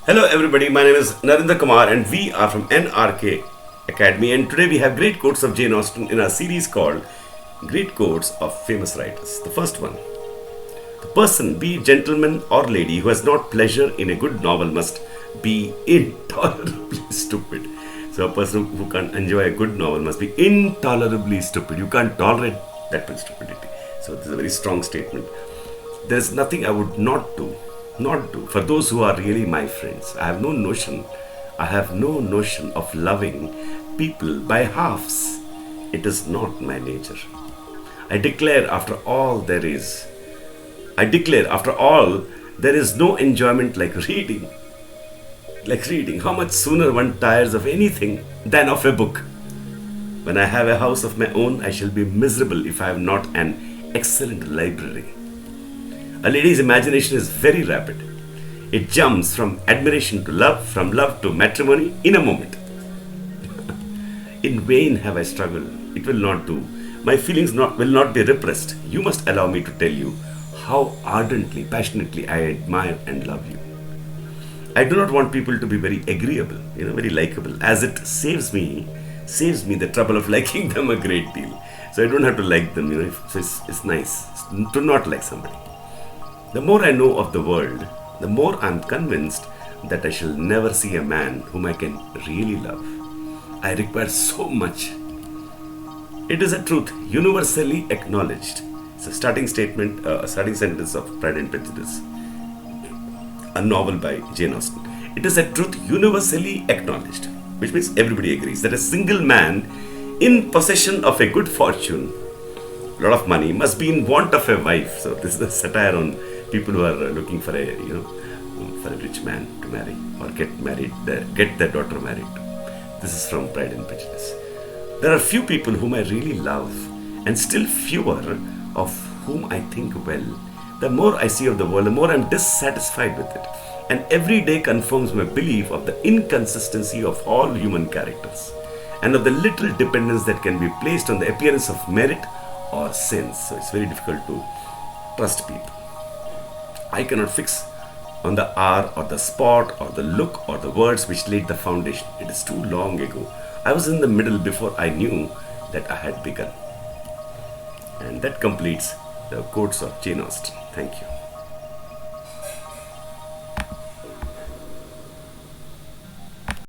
Hello everybody, my name is Narendra Kumar and we are from NRK Academy, and today we have great quotes of Jane Austen in our series called Great Quotes of Famous Writers. The first one: the person, be it gentleman or lady, who has not pleasure in a good novel must be intolerably stupid. So a person who can't enjoy a good novel must be intolerably stupid. You can't tolerate that stupidity. So this is a very strong statement. There is nothing I would not do for those who are really my friends. I have no notion of loving people by halves. It is not my nature. I declare after all there is no enjoyment like reading. How much sooner one tires of anything than of a book. When I have a house of my own, I shall be miserable if I have not an excellent library. A lady's imagination is very rapid. It jumps from admiration to love, from love to matrimony in a moment. In vain have I struggled. It will not do. My feelings will not be repressed. You must allow me to tell you how ardently, passionately I admire and love you. I do not want people to be very agreeable, very likable, as it saves me the trouble of liking them a great deal. So I don't have to like them, So it's nice to not like somebody. The more I know of the world, the more I am convinced that I shall never see a man whom I can really love. I require so much. It is a truth universally acknowledged. It's a starting sentence of Pride and Prejudice, a novel by Jane Austen. It is a truth universally acknowledged, which means everybody agrees that a single man in possession of a good fortune, a lot of money, must be in want of a wife. So this is a satire on people who are looking for a rich man to marry or get their daughter married. This is from Pride and Prejudice. There are few people whom I really love, and still fewer of whom I think well. The more I see of the world, the more I am dissatisfied with it, and every day confirms my belief of the inconsistency of all human characters, and of the little dependence that can be placed on the appearance of merit or sense. So it's very difficult to trust people. I cannot fix on the hour or the spot or the look or the words which laid the foundation. It is too long ago. I was in the middle before I knew that I had begun. And that completes the quotes of Jane Austen. Thank you.